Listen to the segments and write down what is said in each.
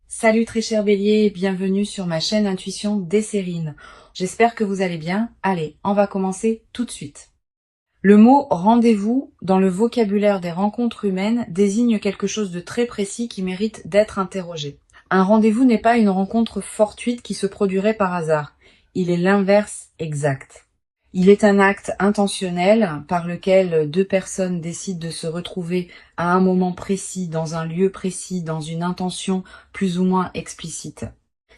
Salut très cher Bélier, bienvenue sur ma chaîne Intuition Desserine. J'espère que vous allez bien. Allez, on va commencer tout de suite. Le mot rendez-vous dans le vocabulaire des rencontres humaines désigne quelque chose de très précis qui mérite d'être interrogé. Un rendez-vous n'est pas une rencontre fortuite qui se produirait par hasard. Il est l'inverse exact. Il est un acte intentionnel par lequel deux personnes décident de se retrouver à un moment précis, dans un lieu précis, dans une intention plus ou moins explicite.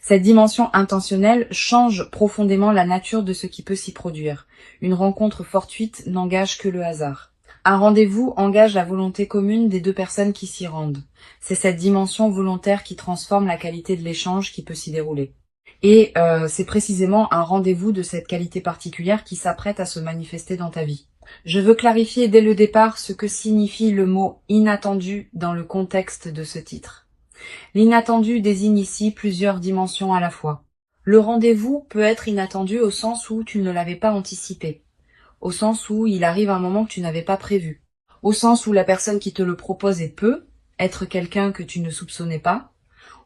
Cette dimension intentionnelle change profondément la nature de ce qui peut s'y produire. Une rencontre fortuite n'engage que le hasard. Un rendez-vous engage la volonté commune des deux personnes qui s'y rendent. C'est cette dimension volontaire qui transforme la qualité de l'échange qui peut s'y dérouler. Et c'est précisément un rendez-vous de cette qualité particulière qui s'apprête à se manifester dans ta vie. Je veux clarifier dès le départ ce que signifie le mot « inattendu » dans le contexte de ce titre. L'inattendu désigne ici plusieurs dimensions à la fois. Le rendez-vous peut être inattendu au sens où tu ne l'avais pas anticipé, au sens où il arrive un moment que tu n'avais pas prévu, au sens où la personne qui te le propose peut être quelqu'un que tu ne soupçonnais pas,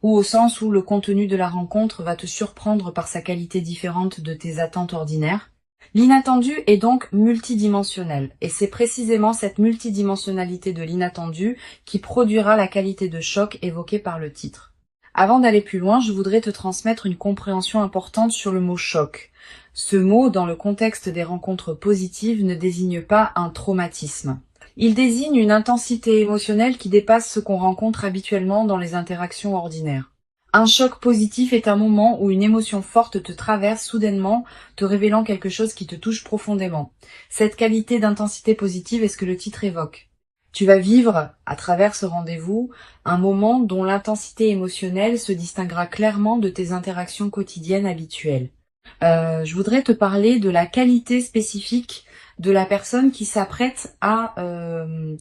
ou au sens où le contenu de la rencontre va te surprendre par sa qualité différente de tes attentes ordinaires. L'inattendu est donc multidimensionnel, et c'est précisément cette multidimensionnalité de l'inattendu qui produira la qualité de choc évoquée par le titre. Avant d'aller plus loin, je voudrais te transmettre une compréhension importante sur le mot choc. Ce mot, dans le contexte des rencontres positives, ne désigne pas un traumatisme. Il désigne une intensité émotionnelle qui dépasse ce qu'on rencontre habituellement dans les interactions ordinaires. Un choc positif est un moment où une émotion forte te traverse soudainement, te révélant quelque chose qui te touche profondément. Cette qualité d'intensité positive est ce que le titre évoque. Tu vas vivre, à travers ce rendez-vous, un moment dont l'intensité émotionnelle se distinguera clairement de tes interactions quotidiennes habituelles. Je voudrais te parler de la qualité spécifique de la personne qui s'apprête à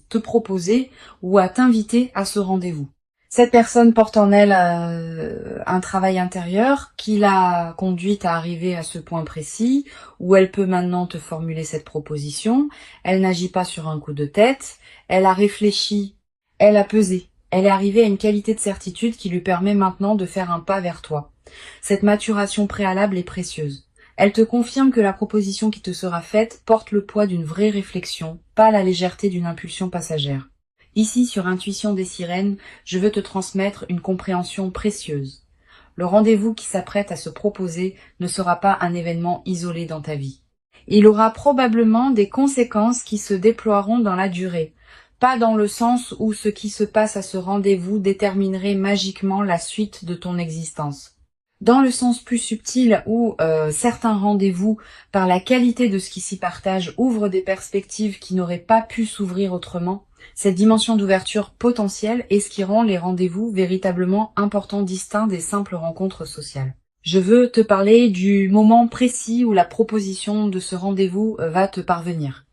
te proposer ou à t'inviter à ce rendez-vous. Cette personne porte en elle un travail intérieur qui l'a conduite à arriver à ce point précis où elle peut maintenant te formuler cette proposition. Elle n'agit pas sur un coup de tête, elle a réfléchi, elle a pesé. Elle est arrivée à une qualité de certitude qui lui permet maintenant de faire un pas vers toi. Cette maturation préalable est précieuse. Elle te confirme que la proposition qui te sera faite porte le poids d'une vraie réflexion, pas la légèreté d'une impulsion passagère. Ici, sur Intuition des Sirènes, je veux te transmettre une compréhension précieuse. Le rendez-vous qui s'apprête à se proposer ne sera pas un événement isolé dans ta vie. Il aura probablement des conséquences qui se déploieront dans la durée, pas dans le sens où ce qui se passe à ce rendez-vous déterminerait magiquement la suite de ton existence. Dans le sens plus subtil où certains rendez-vous, par la qualité de ce qui s'y partage, ouvrent des perspectives qui n'auraient pas pu s'ouvrir autrement, cette dimension d'ouverture potentielle est ce qui rend les rendez-vous véritablement importants, distincts des simples rencontres sociales. Je veux te parler du moment précis où la proposition de ce rendez-vous va te parvenir.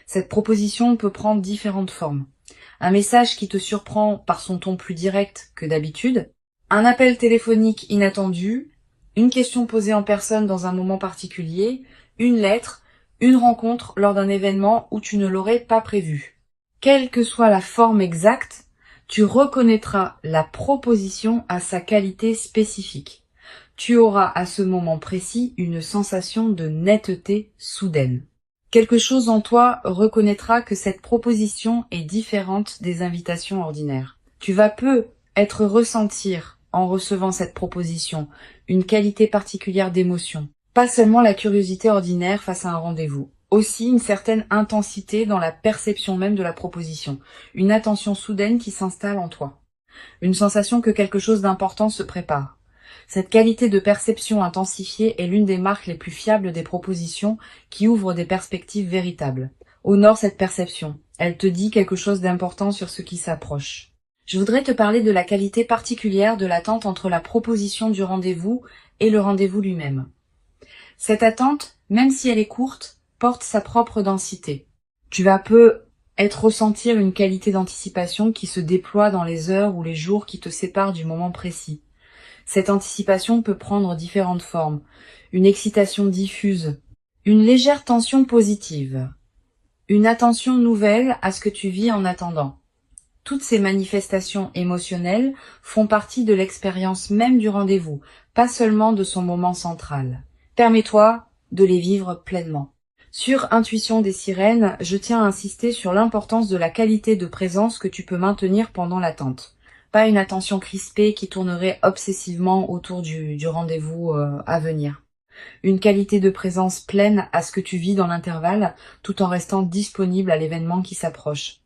Cette proposition peut prendre différentes formes. Un message qui te surprend par son ton plus direct que d'habitude, un appel téléphonique inattendu, une question posée en personne dans un moment particulier, une lettre, une rencontre lors d'un événement où tu ne l'aurais pas prévu. Quelle que soit la forme exacte, tu reconnaîtras la proposition à sa qualité spécifique. Tu auras à ce moment précis une sensation de netteté soudaine. Quelque chose en toi reconnaîtra que cette proposition est différente des invitations ordinaires. Tu vas être ressentir, en recevant cette proposition, une qualité particulière d'émotion. Pas seulement la curiosité ordinaire face à un rendez-vous. Aussi une certaine intensité dans la perception même de la proposition. Une attention soudaine qui s'installe en toi. Une sensation que quelque chose d'important se prépare. Cette qualité de perception intensifiée est l'une des marques les plus fiables des propositions qui ouvrent des perspectives véritables. Honore cette perception. Elle te dit quelque chose d'important sur ce qui s'approche. Je voudrais te parler de la qualité particulière de l'attente entre la proposition du rendez-vous et le rendez-vous lui-même. Cette attente, même si elle est courte, porte sa propre densité. Tu vas ressentir une qualité d'anticipation qui se déploie dans les heures ou les jours qui te séparent du moment précis. Cette anticipation peut prendre différentes formes. Une excitation diffuse, une légère tension positive, une attention nouvelle à ce que tu vis en attendant, Toutes ces manifestations émotionnelles font partie de l'expérience même du rendez-vous, pas seulement de son moment central. Permets-toi de les vivre pleinement. Sur Intuition des sirènes, je tiens à insister sur l'importance de la qualité de présence que tu peux maintenir pendant l'attente. Pas une attention crispée qui tournerait obsessivement autour du rendez-vous à venir. Une qualité de présence pleine à ce que tu vis dans l'intervalle, tout en restant disponible à l'événement qui s'approche.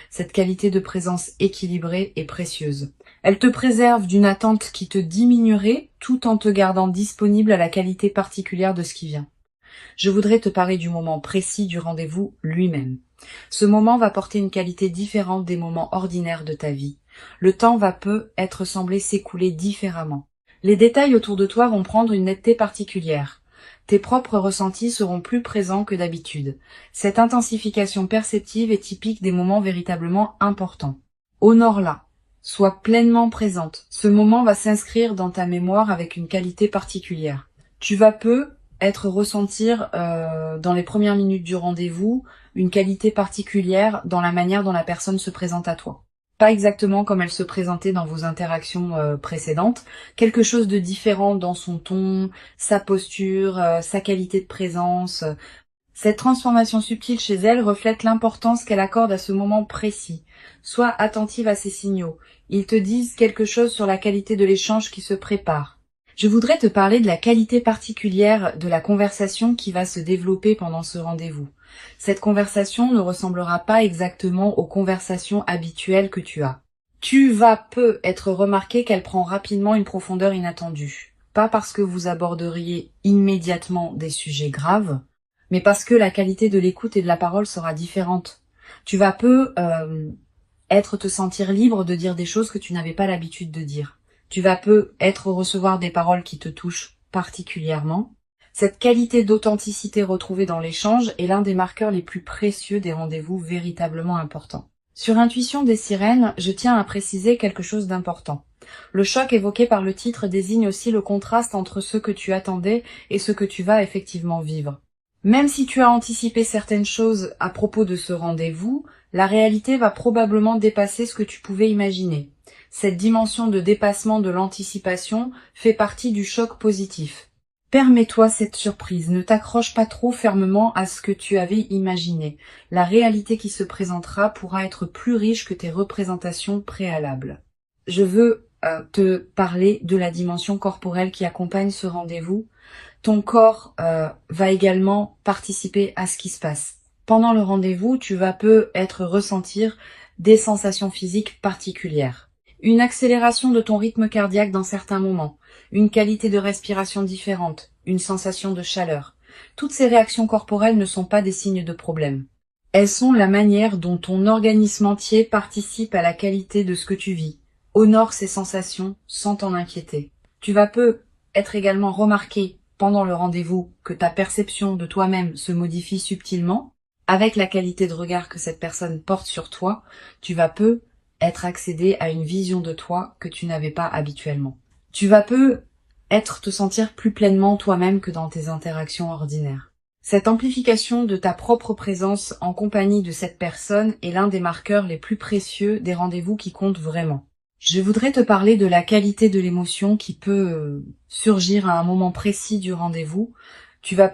Cette qualité de présence équilibrée est précieuse. Elle te préserve d'une attente qui te diminuerait tout en te gardant disponible à la qualité particulière de ce qui vient. Je voudrais te parler du moment précis du rendez-vous lui-même. Ce moment va porter une qualité différente des moments ordinaires de ta vie. Le temps va peu être semblé s'écouler différemment. Les détails autour de toi vont prendre une netteté particulière. Tes propres ressentis seront plus présents que d'habitude. Cette intensification perceptive est typique des moments véritablement importants. Honore-la. Sois pleinement présente. Ce moment va s'inscrire dans ta mémoire avec une qualité particulière. Tu vas ressentir dans les premières minutes du rendez-vous une qualité particulière dans la manière dont la personne se présente à toi. Pas exactement comme elle se présentait dans vos interactions précédentes, quelque chose de différent dans son ton, sa posture, sa qualité de présence. Cette transformation subtile chez elle reflète l'importance qu'elle accorde à ce moment précis. Sois attentive à ces signaux. Ils te disent quelque chose sur la qualité de l'échange qui se prépare. Je voudrais te parler de la qualité particulière de la conversation qui va se développer pendant ce rendez-vous. Cette conversation ne ressemblera pas exactement aux conversations habituelles que tu as. Tu vas être remarqué qu'elle prend rapidement une profondeur inattendue. Pas parce que vous aborderiez immédiatement des sujets graves, mais parce que la qualité de l'écoute et de la parole sera différente. Tu vas te sentir libre de dire des choses que tu n'avais pas l'habitude de dire. Tu vas recevoir des paroles qui te touchent particulièrement. Cette qualité d'authenticité retrouvée dans l'échange est l'un des marqueurs les plus précieux des rendez-vous véritablement importants. Sur Intuition des sirènes, je tiens à préciser quelque chose d'important. Le choc évoqué par le titre désigne aussi le contraste entre ce que tu attendais et ce que tu vas effectivement vivre. Même si tu as anticipé certaines choses à propos de ce rendez-vous, la réalité va probablement dépasser ce que tu pouvais imaginer. Cette dimension de dépassement de l'anticipation fait partie du choc positif. Permets-toi cette surprise, ne t'accroche pas trop fermement à ce que tu avais imaginé. La réalité qui se présentera pourra être plus riche que tes représentations préalables. Je veux te parler de la dimension corporelle qui accompagne ce rendez-vous. Ton corps va également participer à ce qui se passe. Pendant le rendez-vous, tu vas ressentir des sensations physiques particulières. Une accélération de ton rythme cardiaque dans certains moments, une qualité de respiration différente, une sensation de chaleur. Toutes ces réactions corporelles ne sont pas des signes de problème. Elles sont la manière dont ton organisme entier participe à la qualité de ce que tu vis. Honore ces sensations sans t'en inquiéter. Tu vas être également remarqué pendant le rendez-vous que ta perception de toi-même se modifie subtilement. Avec la qualité de regard que cette personne porte sur toi, tu vas être accédé à une vision de toi que tu n'avais pas habituellement. Tu vas te sentir plus pleinement toi-même que dans tes interactions ordinaires. Cette amplification de ta propre présence en compagnie de cette personne est l'un des marqueurs les plus précieux des rendez-vous qui comptent vraiment. Je voudrais te parler de la qualité de l'émotion qui peut surgir à un moment précis du rendez-vous. Tu vas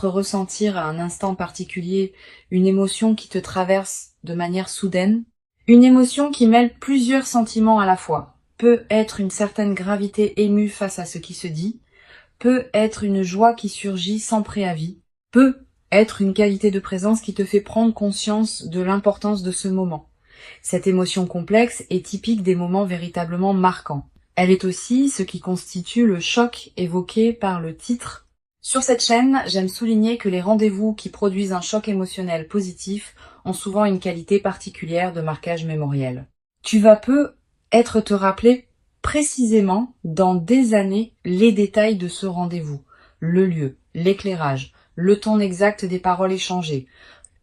ressentir à un instant particulier une émotion qui te traverse de manière soudaine. Une émotion qui mêle plusieurs sentiments à la fois. Peut être une certaine gravité émue face à ce qui se dit, peut être une joie qui surgit sans préavis, peut être une qualité de présence qui te fait prendre conscience de l'importance de ce moment. Cette émotion complexe est typique des moments véritablement marquants. Elle est aussi ce qui constitue le choc évoqué par le titre. Sur cette chaîne, j'aime souligner que les rendez-vous qui produisent un choc émotionnel positif ont souvent une qualité particulière de marquage mémoriel. Tu vas te rappeler précisément dans des années les détails de ce rendez-vous, le lieu, l'éclairage, le ton exact des paroles échangées.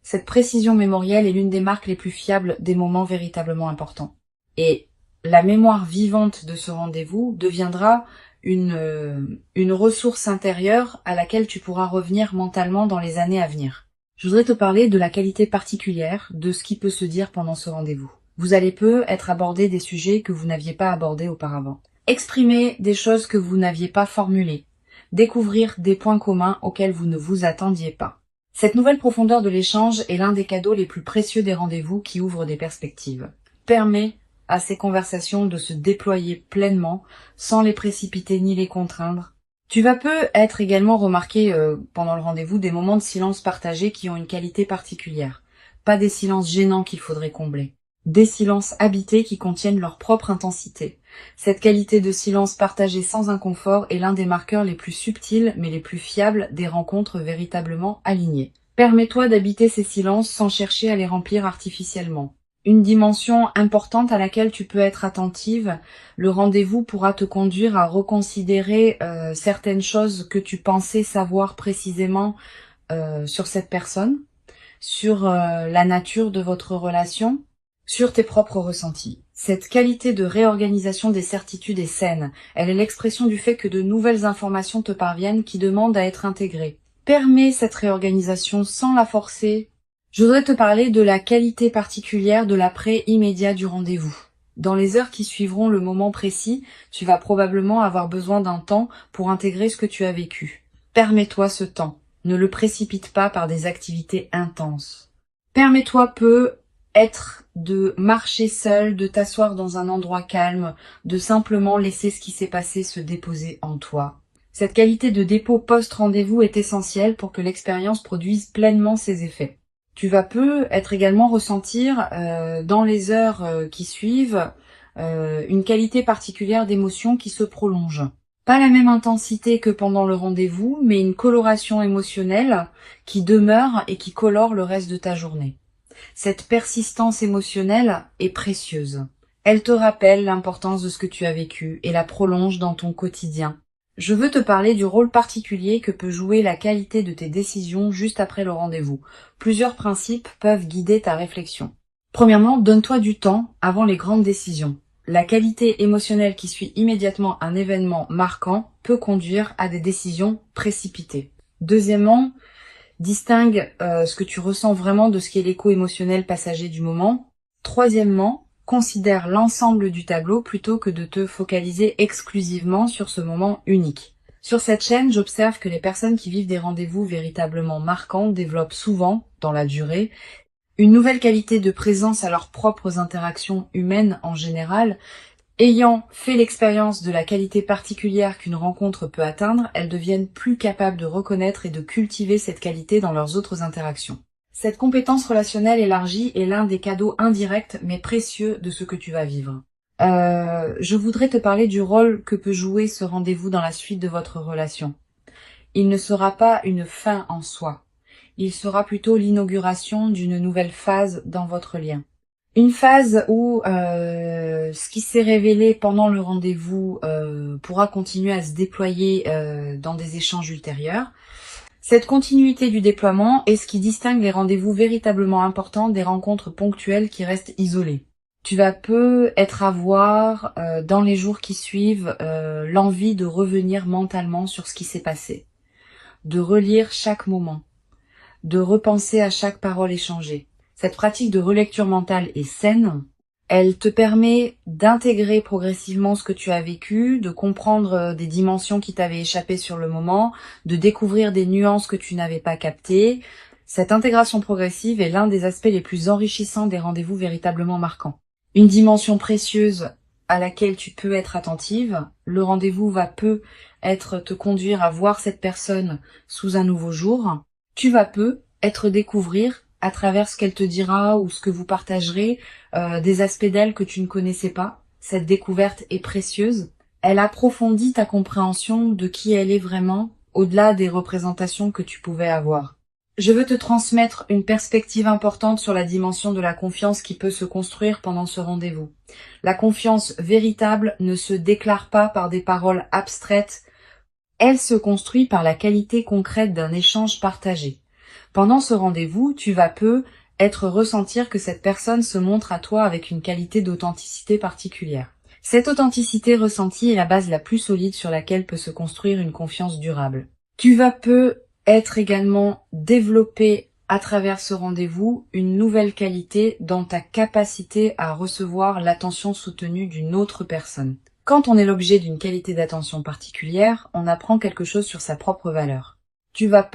Cette précision mémorielle est l'une des marques les plus fiables des moments véritablement importants. Et la mémoire vivante de ce rendez-vous deviendra une ressource intérieure à laquelle tu pourras revenir mentalement dans les années à venir. Je voudrais te parler de la qualité particulière de ce qui peut se dire pendant ce rendez-vous. Vous allez peu être abordé des sujets que vous n'aviez pas abordés auparavant. Exprimer des choses que vous n'aviez pas formulées. Découvrir des points communs auxquels vous ne vous attendiez pas. Cette nouvelle profondeur de l'échange est l'un des cadeaux les plus précieux des rendez-vous qui ouvrent des perspectives. Permet à ces conversations de se déployer pleinement, sans les précipiter ni les contraindre. Tu vas peu être également remarqué pendant le rendez-vous des moments de silence partagés qui ont une qualité particulière. Pas des silences gênants qu'il faudrait combler. Des silences habités qui contiennent leur propre intensité. Cette qualité de silence partagé sans inconfort est l'un des marqueurs les plus subtils mais les plus fiables des rencontres véritablement alignées. Permets-toi d'habiter ces silences sans chercher à les remplir artificiellement. Une dimension importante à laquelle tu peux être attentive, le rendez-vous pourra te conduire à reconsidérer certaines choses que tu pensais savoir précisément sur cette personne, sur la nature de votre relation, sur tes propres ressentis. Cette qualité de réorganisation des certitudes est saine. Elle est l'expression du fait que de nouvelles informations te parviennent qui demandent à être intégrées. Permets cette réorganisation sans la forcer. Je voudrais te parler de la qualité particulière de l'après immédiat du rendez-vous. Dans les heures qui suivront le moment précis, tu vas probablement avoir besoin d'un temps pour intégrer ce que tu as vécu. Permets-toi ce temps. Ne le précipite pas par des activités intenses. Permets-toi être de marcher seul, de t'asseoir dans un endroit calme, de simplement laisser ce qui s'est passé se déposer en toi. Cette qualité de dépôt post-rendez-vous est essentielle pour que l'expérience produise pleinement ses effets. Tu vas peu être également ressentir dans les heures qui suivent une qualité particulière d'émotion qui se prolonge. Pas la même intensité que pendant le rendez-vous, mais une coloration émotionnelle qui demeure et qui colore le reste de ta journée. Cette persistance émotionnelle est précieuse. Elle te rappelle l'importance de ce que tu as vécu et la prolonge dans ton quotidien. Je veux te parler du rôle particulier que peut jouer la qualité de tes décisions juste après le rendez-vous. Plusieurs principes peuvent guider ta réflexion. Premièrement, donne-toi du temps avant les grandes décisions. La qualité émotionnelle qui suit immédiatement un événement marquant peut conduire à des décisions précipitées. Deuxièmement, distingue ce que tu ressens vraiment de ce qui est l'écho émotionnel passager du moment. Troisièmement, considère l'ensemble du tableau plutôt que de te focaliser exclusivement sur ce moment unique. Sur cette chaîne, j'observe que les personnes qui vivent des rendez-vous véritablement marquants développent souvent, dans la durée, une nouvelle qualité de présence à leurs propres interactions humaines en général. Ayant fait l'expérience de la qualité particulière qu'une rencontre peut atteindre, elles deviennent plus capables de reconnaître et de cultiver cette qualité dans leurs autres interactions. Cette compétence relationnelle élargie est l'un des cadeaux indirects mais précieux de ce que tu vas vivre. Je voudrais te parler du rôle que peut jouer ce rendez-vous dans la suite de votre relation. Il ne sera pas une fin en soi. Il sera plutôt l'inauguration d'une nouvelle phase dans votre lien. Une phase où ce qui s'est révélé pendant le rendez-vous pourra continuer à se déployer dans des échanges ultérieurs. Cette continuité du déploiement est ce qui distingue les rendez-vous véritablement importants des rencontres ponctuelles qui restent isolées. Tu vas peu être à voir dans les jours qui suivent l'envie de revenir mentalement sur ce qui s'est passé, de relire chaque moment, de repenser à chaque parole échangée. Cette pratique de relecture mentale est saine. Elle te permet d'intégrer progressivement ce que tu as vécu, de comprendre des dimensions qui t'avaient échappé sur le moment, de découvrir des nuances que tu n'avais pas captées. Cette intégration progressive est l'un des aspects les plus enrichissants des rendez-vous véritablement marquants. Une dimension précieuse à laquelle tu peux être attentive. Le rendez-vous va peu te conduire à voir cette personne sous un nouveau jour. Tu vas peu découvrir à travers ce qu'elle te dira ou ce que vous partagerez, des aspects d'elle que tu ne connaissais pas. Cette découverte est précieuse. Elle approfondit ta compréhension de qui elle est vraiment, au-delà des représentations que tu pouvais avoir. Je veux te transmettre une perspective importante sur la dimension de la confiance qui peut se construire pendant ce rendez-vous. La confiance véritable ne se déclare pas par des paroles abstraites. Elle se construit par la qualité concrète d'un échange partagé. Pendant ce rendez-vous, tu vas peu ressentir que cette personne se montre à toi avec une qualité d'authenticité particulière. Cette authenticité ressentie est la base la plus solide sur laquelle peut se construire une confiance durable. Tu vas peu également développer à travers ce rendez-vous, une nouvelle qualité dans ta capacité à recevoir l'attention soutenue d'une autre personne. Quand on est l'objet d'une qualité d'attention particulière, on apprend quelque chose sur sa propre valeur. Tu vas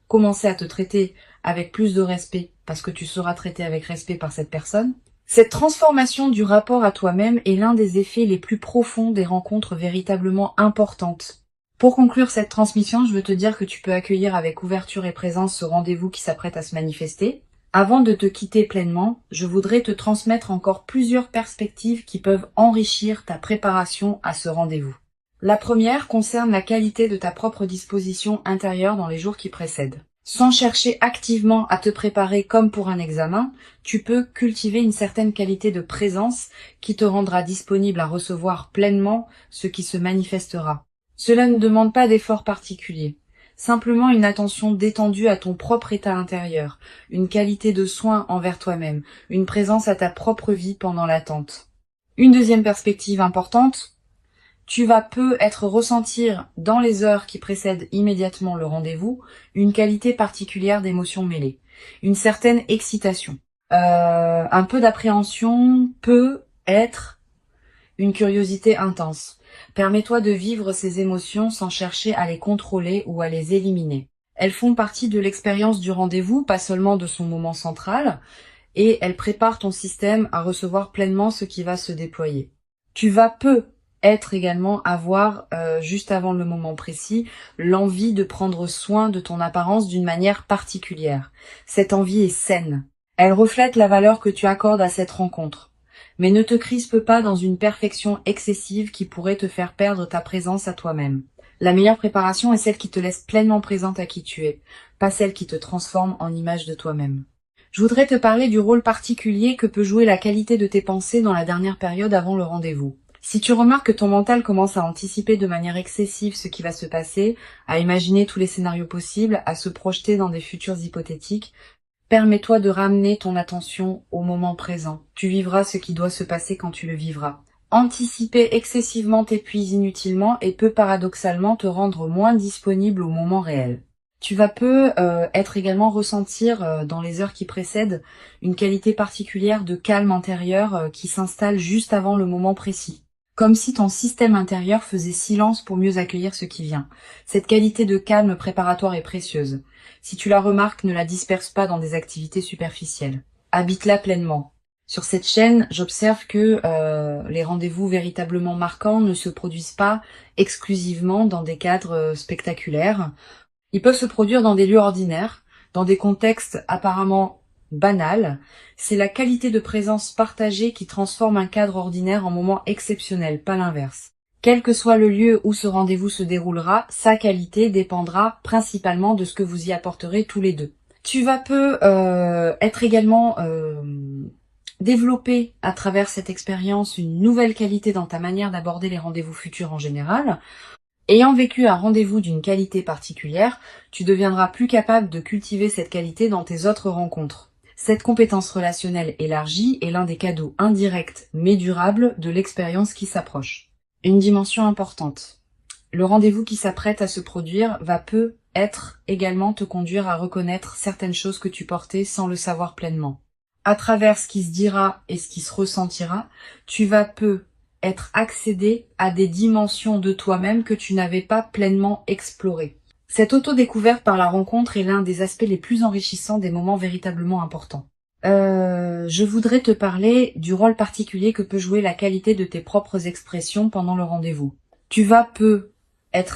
commencer à te traiter avec plus de respect parce que tu seras traité avec respect par cette personne. Cette transformation du rapport à toi-même est l'un des effets les plus profonds des rencontres véritablement importantes. Pour conclure cette transmission, je veux te dire que tu peux accueillir avec ouverture et présence ce rendez-vous qui s'apprête à se manifester. Avant de te quitter pleinement, je voudrais te transmettre encore plusieurs perspectives qui peuvent enrichir ta préparation à ce rendez-vous. La première concerne la qualité de ta propre disposition intérieure dans les jours qui précèdent. Sans chercher activement à te préparer comme pour un examen, tu peux cultiver une certaine qualité de présence qui te rendra disponible à recevoir pleinement ce qui se manifestera. Cela ne demande pas d'effort particulier, simplement une attention détendue à ton propre état intérieur, une qualité de soin envers toi-même, une présence à ta propre vie pendant l'attente. Une deuxième perspective importante, tu vas être ressentir dans les heures qui précèdent immédiatement le rendez-vous une qualité particulière d'émotions mêlées, une certaine excitation, un peu d'appréhension, peut être une curiosité intense. Permets-toi de vivre ces émotions sans chercher à les contrôler ou à les éliminer. Elles font partie de l'expérience du rendez-vous, pas seulement de son moment central, et elles préparent ton système à recevoir pleinement ce qui va se déployer. Tu vas avoir, juste avant le moment précis, l'envie de prendre soin de ton apparence d'une manière particulière. Cette envie est saine. Elle reflète la valeur que tu accordes à cette rencontre. Mais ne te crispe pas dans une perfection excessive qui pourrait te faire perdre ta présence à toi-même. La meilleure préparation est celle qui te laisse pleinement présente à qui tu es, pas celle qui te transforme en image de toi-même. Je voudrais te parler du rôle particulier que peut jouer la qualité de tes pensées dans la dernière période avant le rendez-vous. Si tu remarques que ton mental commence à anticiper de manière excessive ce qui va se passer, à imaginer tous les scénarios possibles, à se projeter dans des futurs hypothétiques, permets-toi de ramener ton attention au moment présent. Tu vivras ce qui doit se passer quand tu le vivras. Anticiper excessivement t'épuise inutilement et peut paradoxalement te rendre moins disponible au moment réel. Tu vas également ressentir dans les heures qui précèdent une qualité particulière de calme intérieur qui s'installe juste avant le moment précis. Comme si ton système intérieur faisait silence pour mieux accueillir ce qui vient. Cette qualité de calme préparatoire est précieuse. Si tu la remarques, ne la disperse pas dans des activités superficielles. Habite-la pleinement. Sur cette chaîne, j'observe que les rendez-vous véritablement marquants ne se produisent pas exclusivement dans des cadres spectaculaires. Ils peuvent se produire dans des lieux ordinaires, dans des contextes apparemment banals. C'est la qualité de présence partagée qui transforme un cadre ordinaire en moment exceptionnel, pas l'inverse. Quel que soit le lieu où ce rendez-vous se déroulera, sa qualité dépendra principalement de ce que vous y apporterez tous les deux. Tu vas être également développer à travers cette expérience une nouvelle qualité dans ta manière d'aborder les rendez-vous futurs en général. Ayant vécu un rendez-vous d'une qualité particulière, tu deviendras plus capable de cultiver cette qualité dans tes autres rencontres. Cette compétence relationnelle élargie est l'un des cadeaux indirects mais durables de l'expérience qui s'approche. Une dimension importante. Le rendez-vous qui s'apprête à se produire va peut-être également te conduire à reconnaître certaines choses que tu portais sans le savoir pleinement. À travers ce qui se dira et ce qui se ressentira, tu vas être accédé à des dimensions de toi-même que tu n'avais pas pleinement explorées. Cette auto-découverte par la rencontre est l'un des aspects les plus enrichissants des moments véritablement importants. Je voudrais te parler du rôle particulier que peut jouer la qualité de tes propres expressions pendant le rendez-vous. Tu vas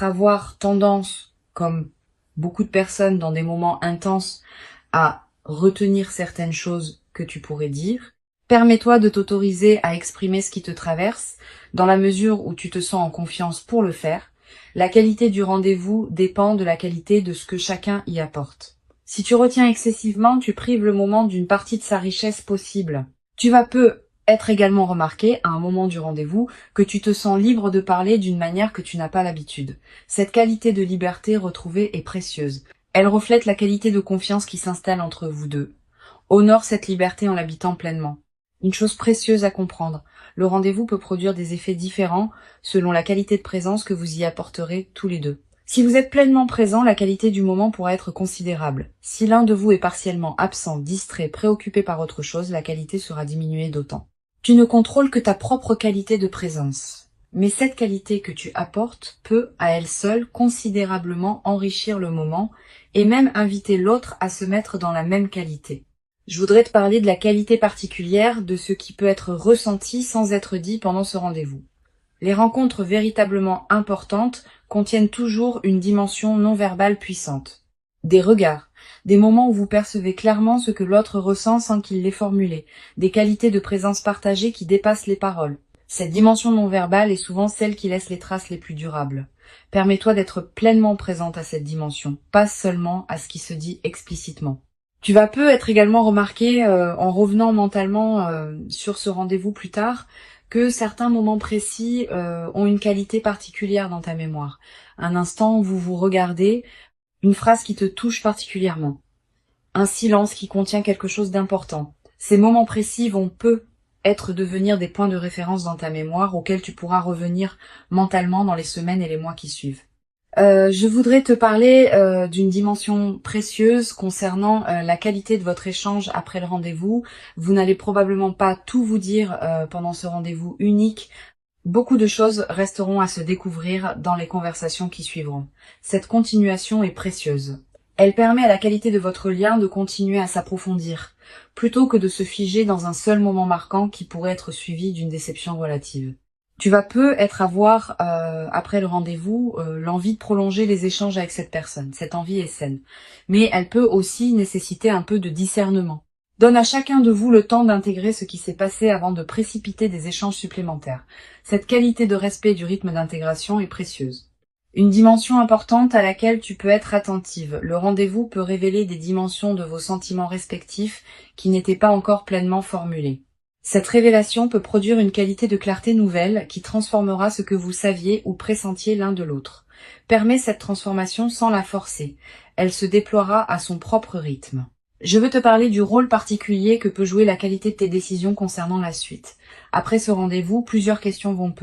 avoir tendance, comme beaucoup de personnes dans des moments intenses, à retenir certaines choses que tu pourrais dire. Permets-toi de t'autoriser à exprimer ce qui te traverse, dans la mesure où tu te sens en confiance pour le faire. La qualité du rendez-vous dépend de la qualité de ce que chacun y apporte. Si tu retiens excessivement, tu prives le moment d'une partie de sa richesse possible. Tu vas être également remarqué, à un moment du rendez-vous, que tu te sens libre de parler d'une manière que tu n'as pas l'habitude. Cette qualité de liberté retrouvée est précieuse. Elle reflète la qualité de confiance qui s'installe entre vous deux. Honore cette liberté en l'habitant pleinement. Une chose précieuse à comprendre, le rendez-vous peut produire des effets différents selon la qualité de présence que vous y apporterez tous les deux. Si vous êtes pleinement présent, la qualité du moment pourra être considérable. Si l'un de vous est partiellement absent, distrait, préoccupé par autre chose, la qualité sera diminuée d'autant. Tu ne contrôles que ta propre qualité de présence. Mais cette qualité que tu apportes peut, à elle seule, considérablement enrichir le moment et même inviter l'autre à se mettre dans la même qualité. Je voudrais te parler de la qualité particulière de ce qui peut être ressenti sans être dit pendant ce rendez-vous. Les rencontres véritablement importantes contiennent toujours une dimension non verbale puissante. Des regards, des moments où vous percevez clairement ce que l'autre ressent sans qu'il l'ait formulé, des qualités de présence partagée qui dépassent les paroles. Cette dimension non verbale est souvent celle qui laisse les traces les plus durables. Permets-toi d'être pleinement présente à cette dimension, pas seulement à ce qui se dit explicitement. Tu vas peu être également remarqué, en revenant mentalement sur ce rendez-vous plus tard, que certains moments précis ont une qualité particulière dans ta mémoire. Un instant où vous vous regardez, une phrase qui te touche particulièrement, un silence qui contient quelque chose d'important. Ces moments précis vont peu devenir des points de référence dans ta mémoire auxquels tu pourras revenir mentalement dans les semaines et les mois qui suivent. Je voudrais te parler d'une dimension précieuse concernant la qualité de votre échange après le rendez-vous. Vous n'allez probablement pas tout vous dire pendant ce rendez-vous unique. Beaucoup de choses resteront à se découvrir dans les conversations qui suivront. Cette continuation est précieuse. Elle permet à la qualité de votre lien de continuer à s'approfondir, plutôt que de se figer dans un seul moment marquant qui pourrait être suivi d'une déception relative. Tu vas peu être à voir, après le rendez-vous, l'envie de prolonger les échanges avec cette personne. Cette envie est saine. Mais elle peut aussi nécessiter un peu de discernement. Donne à chacun de vous le temps d'intégrer ce qui s'est passé avant de précipiter des échanges supplémentaires. Cette qualité de respect du rythme d'intégration est précieuse. Une dimension importante à laquelle tu peux être attentive. Le rendez-vous peut révéler des dimensions de vos sentiments respectifs qui n'étaient pas encore pleinement formulées. Cette révélation peut produire une qualité de clarté nouvelle qui transformera ce que vous saviez ou pressentiez l'un de l'autre. Permets cette transformation sans la forcer. Elle se déploiera à son propre rythme. Je veux te parler du rôle particulier que peut jouer la qualité de tes décisions concernant la suite. Après ce rendez-vous, plusieurs questions vont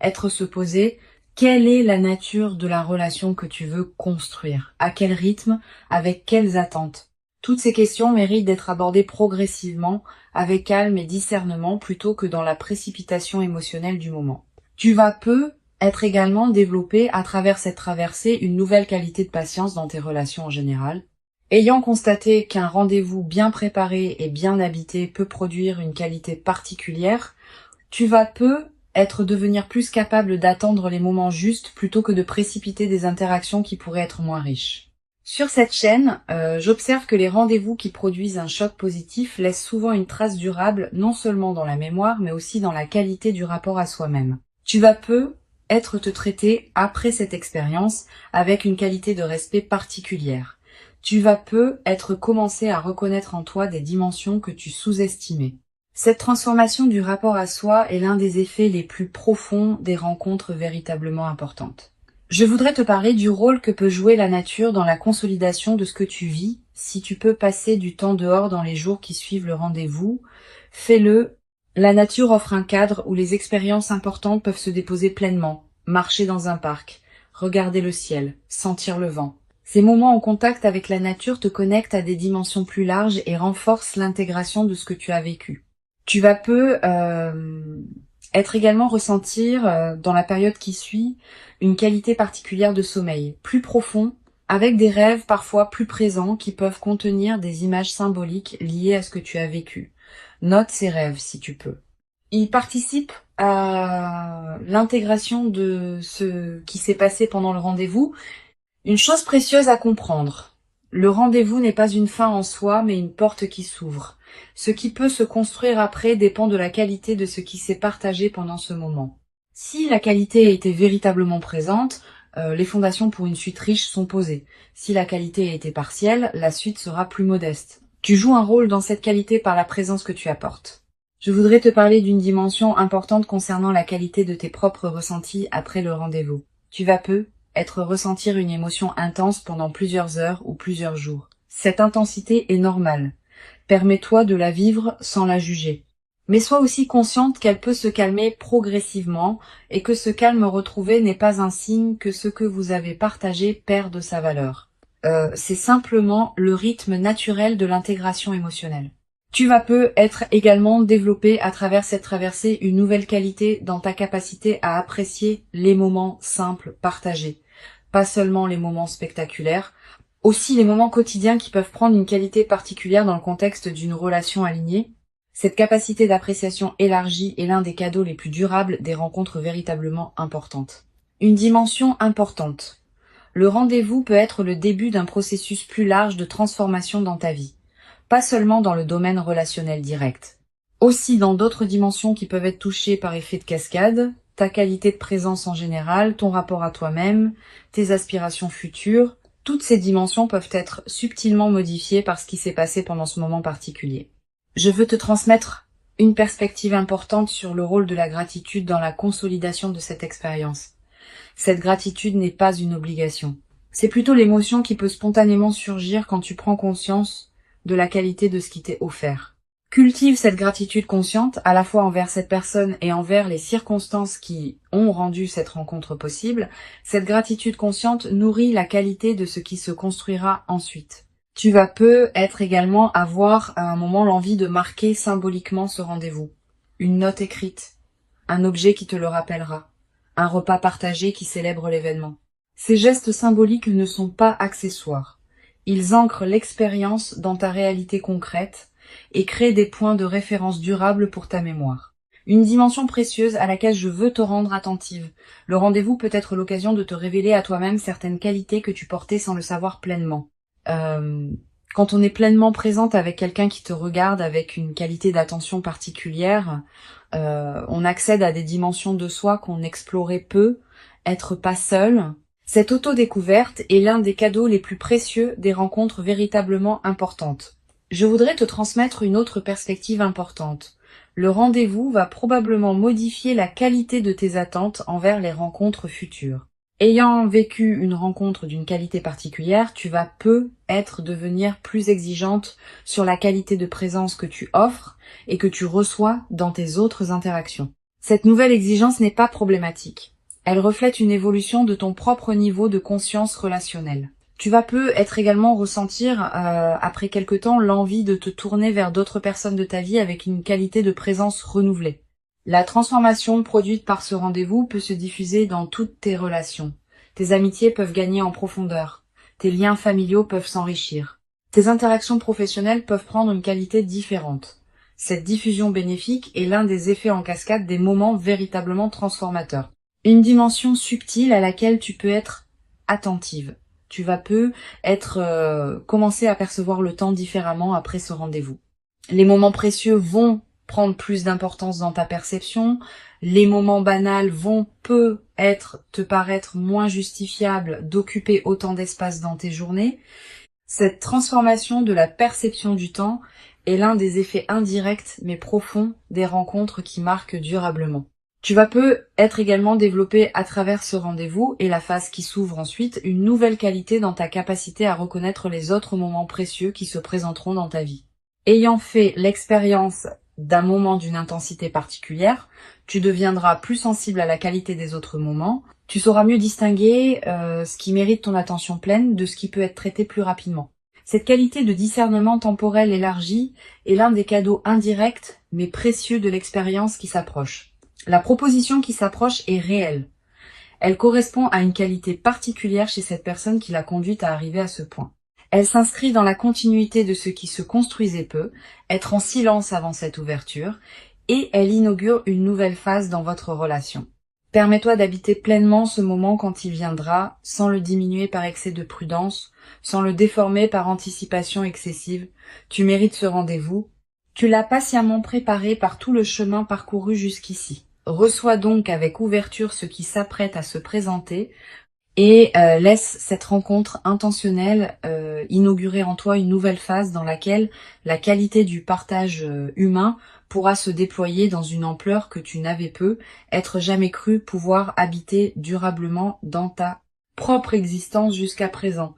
être se poser. Quelle est la nature de la relation que tu veux construire? À quel rythme? Avec quelles attentes? Toutes ces questions méritent d'être abordées progressivement, avec calme et discernement, plutôt que dans la précipitation émotionnelle du moment. Tu vas peu être également développé à travers cette traversée une nouvelle qualité de patience dans tes relations en général. Ayant constaté qu'un rendez-vous bien préparé et bien habité peut produire une qualité particulière, tu vas peu devenir plus capable d'attendre les moments justes plutôt que de précipiter des interactions qui pourraient être moins riches. Sur cette chaîne, j'observe que les rendez-vous qui produisent un choc positif laissent souvent une trace durable, non seulement dans la mémoire, mais aussi dans la qualité du rapport à soi-même. Tu vas peu te traiter après cette expérience avec une qualité de respect particulière. Tu vas peu commencé à reconnaître en toi des dimensions que tu sous-estimais. Cette transformation du rapport à soi est l'un des effets les plus profonds des rencontres véritablement importantes. Je voudrais te parler du rôle que peut jouer la nature dans la consolidation de ce que tu vis. Si tu peux passer du temps dehors dans les jours qui suivent le rendez-vous, fais-le. La nature offre un cadre où les expériences importantes peuvent se déposer pleinement. Marcher dans un parc, regarder le ciel, sentir le vent. Ces moments en contact avec la nature te connectent à des dimensions plus larges et renforcent l'intégration de ce que tu as vécu. Tu vas peu également ressentir, dans la période qui suit, une qualité particulière de sommeil, plus profond, avec des rêves parfois plus présents qui peuvent contenir des images symboliques liées à ce que tu as vécu. Note ces rêves si tu peux. Ils participent à l'intégration de ce qui s'est passé pendant le rendez-vous. Une chose précieuse à comprendre. Le rendez-vous n'est pas une fin en soi, mais une porte qui s'ouvre. Ce qui peut se construire après dépend de la qualité de ce qui s'est partagé pendant ce moment. Si la qualité a été véritablement présente, les fondations pour une suite riche sont posées. Si la qualité a été partielle, la suite sera plus modeste. Tu joues un rôle dans cette qualité par la présence que tu apportes. Je voudrais te parler d'une dimension importante concernant la qualité de tes propres ressentis après le rendez-vous. Tu vas peu ressentir une émotion intense pendant plusieurs heures ou plusieurs jours. Cette intensité est normale. Permets-toi de la vivre sans la juger. Mais sois aussi consciente qu'elle peut se calmer progressivement et que ce calme retrouvé n'est pas un signe que ce que vous avez partagé perd de sa valeur. C'est simplement le rythme naturel de l'intégration émotionnelle. Tu vas peut être également développer à travers cette traversée une nouvelle qualité dans ta capacité à apprécier les moments simples partagés. Pas seulement les moments spectaculaires, aussi les moments quotidiens qui peuvent prendre une qualité particulière dans le contexte d'une relation alignée. Cette capacité d'appréciation élargie est l'un des cadeaux les plus durables des rencontres véritablement importantes. Une dimension importante. Le rendez-vous peut être le début d'un processus plus large de transformation dans ta vie, pas seulement dans le domaine relationnel direct. Aussi dans d'autres dimensions qui peuvent être touchées par effet de cascade, ta qualité de présence en général, ton rapport à toi-même, tes aspirations futures, toutes ces dimensions peuvent être subtilement modifiées par ce qui s'est passé pendant ce moment particulier. Je veux te transmettre une perspective importante sur le rôle de la gratitude dans la consolidation de cette expérience. Cette gratitude n'est pas une obligation. C'est plutôt l'émotion qui peut spontanément surgir quand tu prends conscience de la qualité de ce qui t'est offert. Cultive cette gratitude consciente à la fois envers cette personne et envers les circonstances qui ont rendu cette rencontre possible. Cette gratitude consciente nourrit la qualité de ce qui se construira ensuite. Tu vas peut-être également avoir à un moment l'envie de marquer symboliquement ce rendez-vous. Une note écrite, un objet qui te le rappellera, un repas partagé qui célèbre l'événement. Ces gestes symboliques ne sont pas accessoires. Ils ancrent l'expérience dans ta réalité concrète et créent des points de référence durables pour ta mémoire. Une dimension précieuse à laquelle je veux te rendre attentive. Le rendez-vous peut être l'occasion de te révéler à toi-même certaines qualités que tu portais sans le savoir pleinement. Quand on est pleinement présente avec quelqu'un qui te regarde avec une qualité d'attention particulière, on accède à des dimensions de soi qu'on explorait peu, être pas seul. Cette auto-découverte est l'un des cadeaux les plus précieux des rencontres véritablement importantes. Je voudrais te transmettre une autre perspective importante. Le rendez-vous va probablement modifier la qualité de tes attentes envers les rencontres futures. Ayant vécu une rencontre d'une qualité particulière, tu vas peut-être devenir plus exigeante sur la qualité de présence que tu offres et que tu reçois dans tes autres interactions. Cette nouvelle exigence n'est pas problématique. Elle reflète une évolution de ton propre niveau de conscience relationnelle. Tu vas peut-être également ressentir, après quelque temps, l'envie de te tourner vers d'autres personnes de ta vie avec une qualité de présence renouvelée. La transformation produite par ce rendez-vous peut se diffuser dans toutes tes relations. Tes amitiés peuvent gagner en profondeur. Tes liens familiaux peuvent s'enrichir. Tes interactions professionnelles peuvent prendre une qualité différente. Cette diffusion bénéfique est l'un des effets en cascade des moments véritablement transformateurs. Une dimension subtile à laquelle tu peux être attentive. Tu vas commencer à percevoir le temps différemment après ce rendez-vous. Les moments précieux vont prendre plus d'importance dans ta perception, les moments banals vont peut-être te paraître moins justifiables d'occuper autant d'espace dans tes journées. Cette transformation de la perception du temps est l'un des effets indirects mais profonds des rencontres qui marquent durablement. Tu vas peut-être également développer à travers ce rendez-vous et la phase qui s'ouvre ensuite une nouvelle qualité dans ta capacité à reconnaître les autres moments précieux qui se présenteront dans ta vie. Ayant fait l'expérience d'un moment d'une intensité particulière, tu deviendras plus sensible à la qualité des autres moments, tu sauras mieux distinguer ce qui mérite ton attention pleine de ce qui peut être traité plus rapidement. Cette qualité de discernement temporel élargi est l'un des cadeaux indirects mais précieux de l'expérience qui s'approche. La proposition qui s'approche est réelle. Elle correspond à une qualité particulière chez cette personne qui l'a conduite à arriver à ce point. Elle s'inscrit dans la continuité de ce qui se construisait peu, être en silence avant cette ouverture, et elle inaugure une nouvelle phase dans votre relation. Permets-toi d'habiter pleinement ce moment quand il viendra, sans le diminuer par excès de prudence, sans le déformer par anticipation excessive. Tu mérites ce rendez-vous. Tu l'as patiemment préparé par tout le chemin parcouru jusqu'ici. Reçois donc avec ouverture ce qui s'apprête à se présenter et laisse cette rencontre intentionnelle inaugurer en toi une nouvelle phase dans laquelle la qualité du partage humain pourra se déployer dans une ampleur que tu n'avais être jamais cru pouvoir habiter durablement dans ta propre existence jusqu'à présent.